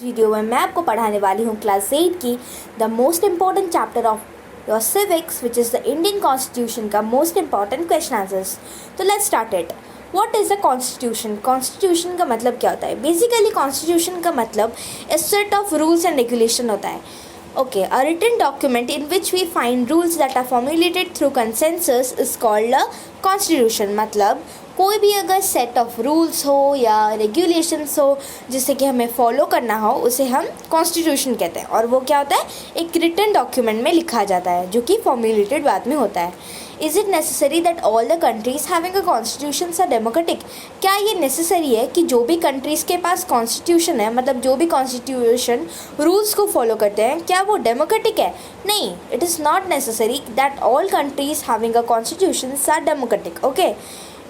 Video में मैं आपको पढ़ाने वाली हूँ क्लास 8 की the most important chapter of your civics which is the Indian constitution का मोस्ट इम्पॉर्टेंट क्वेश्चन आंसर्स। तो let's start it. What is the constitution? Constitution का मतलब क्या होता है? बेसिकली कॉन्स्टिट्यूशन का मतलब a set of rules and regulation होता है। Okay, a written document in which we find rules that are formulated through consensus is called a constitution। मतलब कोई भी अगर सेट ऑफ रूल्स हो या रेगुलेशंस हो जिसे कि हमें फॉलो करना हो उसे हम कॉन्स्टिट्यूशन कहते हैं। और वो क्या होता है? एक रिटन डॉक्यूमेंट में लिखा जाता है जो कि फॉर्मुलेटेड बाद में होता है। Is it necessary that all the countries having a constitution are democratic? क्या ये नेसेसरी है कि जो भी कंट्रीज़ के पास कॉन्स्टिट्यूशन है, मतलब जो भी कॉन्स्टिट्यूशन रूल्स को फॉलो करते हैं, क्या वो डेमोक्रेटिक है? नहीं, it is not necessary that all countries having a constitution are democratic. Okay,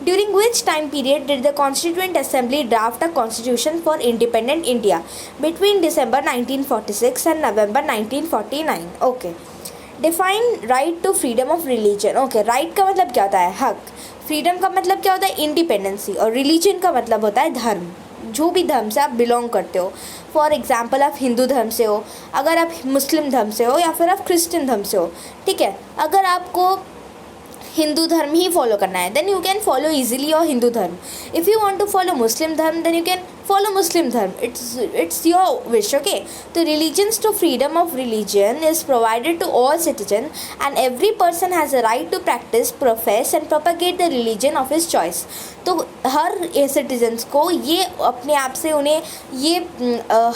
during which time period did the Constituent Assembly draft a constitution for independent India? Between December 1946 and November 1949। Okay, define right to freedom of religion। Okay, right का मतलब क्या होता है? हक। freedom का मतलब क्या होता है? इंडिपेंडेंसी। और religion का मतलब होता है धर्म, जो भी धर्म से आप बिलोंग करते हो। फॉर एग्जाम्पल आप हिंदू धर्म से हो, अगर आप मुस्लिम धर्म से हो या फिर आप क्रिश्चियन धर्म से हो, ठीक है। अगर आपको हिंदू धर्म ही फॉलो करना है then you can follow easily your Hindu dharma. If you want to follow Muslim dharma then you can follow Muslim dharma. It's your wish. Okay, तो religions to freedom of religion is provided to all citizen and every person has a right to practice, profess and propagate the religion of his choice. तो हर citizens को ये अपने आप से उन्हें ये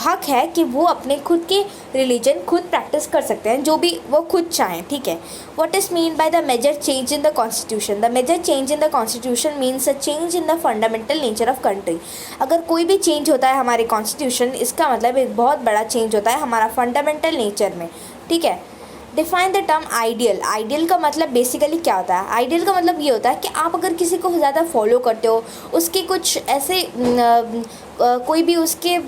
हक है कि वो अपने खुद के रिलीजन खुद प्रैक्टिस कर सकते हैं, जो भी वो खुद चाहें, ठीक है। What is mean by the major change in the constitution? The major change in the constitution means a change in the fundamental nature of country। अगर कोई भी चेंज होता है हमारे कॉन्स्टिट्यूशन, इसका मतलब एक बहुत बड़ा चेंज होता है हमारा फंडामेंटल नेचर में, ठीक है। Define the term ideal. Ideal का मतलब बेसिकली क्या होता है? आइडियल का मतलब ये होता है कि आप अगर किसी को ज़्यादा फॉलो करते हो, उसके कुछ ऐसे कोई भी उसके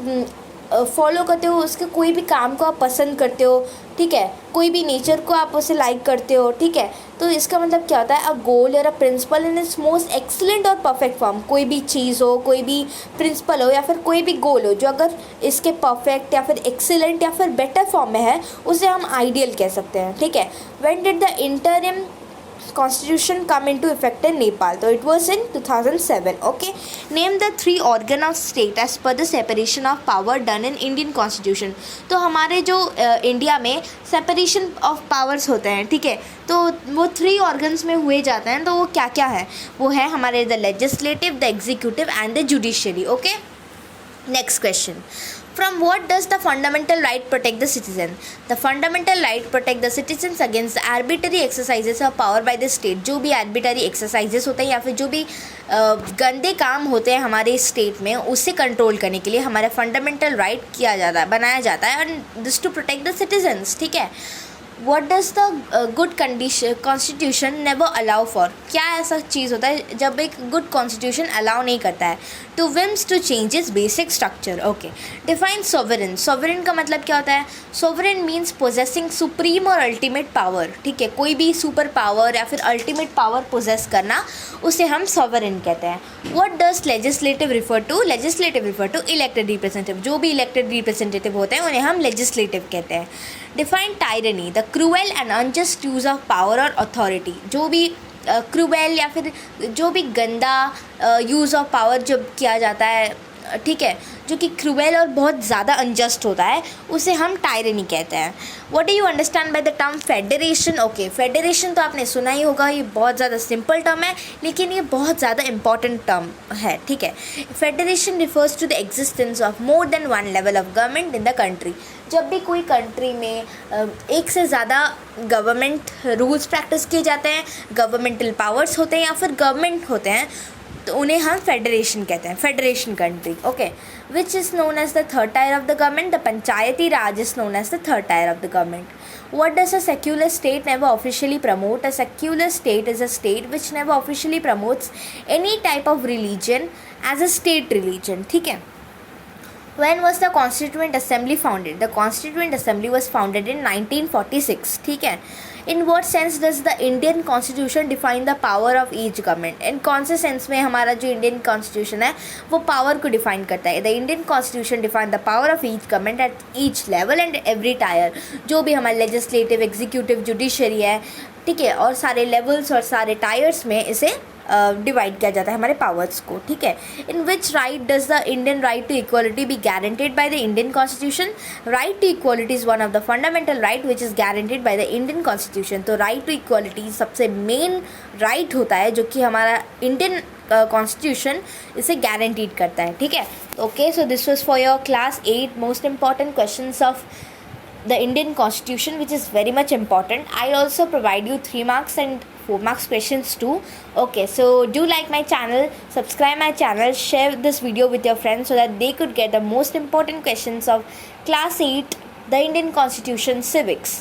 फॉलो करते हो, उसके कोई भी काम को आप पसंद करते हो, ठीक है, कोई भी नेचर को आप उसे लाइक करते हो, ठीक है। तो इसका मतलब क्या होता है? अ गोल और a principle in its most excellent और परफेक्ट फॉर्म। कोई भी चीज़ हो, कोई भी प्रिंसिपल हो या फिर कोई भी गोल हो जो अगर इसके परफेक्ट या फिर एक्सीलेंट या फिर बेटर फॉर्म में है उसे हम आइडियल कह सकते हैं, ठीक है। When did the interim Constitution come into effect in Nepal? So it was in 2007. Okay, name the 3 organ of state as per the separation of power done in Indian Constitution। तो हमारे जो India में separation of powers होते हैं, ठीक है, तो वो 3 ऑर्गन्स में हुए जाते हैं। तो वो क्या क्या है? वो है हमारे the legislative, the executive and the judiciary. Okay, next question. From what does the fundamental right protect the citizen? The fundamental right protect the citizens against the arbitrary exercises of power by the state। जो भी arbitrary exercises होते हैं या फिर जो भी गंदे काम होते हैं हमारे स्टेट में, उसे कंट्रोल करने के लिए हमारा फंडामेंटल राइट किया जाता है, बनाया जाता है, and this to protect the citizens, ठीक है। What does the good constitution never allow for? क्या ऐसा चीज़ होता है जब एक गुड कॉन्स्टिट्यूशन अलाउ नहीं करता है? To whims to changes basic structure. Okay, define sovereign. Sovereign का मतलब क्या होता है? सोवरेन मीन्स पोजेसिंग सुप्रीम और अल्टीमेट पावर, ठीक है। कोई भी सुपर पावर या फिर अल्टीमेट पावर पोजेस करना, उसे हम सोवरेन कहते हैं। What does legislative refer to? Legislative refer to elected representative. जो भी इलेक्टेड रिप्रेजेंटेटिव होते हैं उन्हें हम लेजिस्लेटिव कहते हैं। Define tyranny. The cruel and unjust use of power और अथॉरिटी। जो भी क्रूएल या फिर जो भी गंदा यूज़ ऑफ पावर जब किया जाता है, ठीक है, जो कि क्रूएल और बहुत ज़्यादा अनजस्ट होता है, उसे हम टायरनी कहते हैं। What do you understand by the term federation? Okay, federation तो आपने सुना ही होगा, ये बहुत ज़्यादा सिंपल टर्म है लेकिन ये बहुत ज़्यादा इंपॉर्टेंट टर्म है, ठीक है। Federation refers to the existence of more than one level of government in the country. जब भी कोई कंट्री में एक से ज़्यादा गवर्नमेंट रूल्स प्रैक्टिस किए जाते हैं, गवर्नमेंटल पावर्स होते हैं या फिर गवर्नमेंट होते हैं, तो उन्हें हम फेडरेशन कहते हैं, federation country. Okay, which is known as the third tier of the government? The panchayati raj is known as the third tier of the government. What does a secular state never officially promote? A secular state is a state which never officially promotes any type of religion as a state religion, ठीक है। When was the Constituent Assembly founded? The Constituent Assembly was founded in 1946. ठीक है. In what sense does the Indian Constitution define the power of each government? इन कौन से sense में हमारा जो Indian constitution है वो पावर को डिफाइन करता है? The Indian constitution define the power of each government at each level and every tyre. जो भी हमारे लेजिस्लेटिव, एग्जीक्यूटिव, जुडिशरी है, ठीक है, और सारे लेवल्स और सारे टायर्स में इसे डिवाइड किया जाता है हमारे पावर्स को. ठीक है. In which right does the Indian right to equality be guaranteed by the Indian constitution? Right to equality is one of the fundamental right which is guaranteed by the Indian constitution. तो right to equality सबसे main right होता है जो कि हमारा Indian constitution इसे guaranteed करता है. ठीक है. Okay, so this was for your class 8 most important questions of the Indian Constitution, which is very much important. I also provide you 3 marks and 4 marks questions too. Okay, so do like my channel, subscribe my channel, share this video with your friends so that they could get the most important questions of class 8, the Indian Constitution, civics.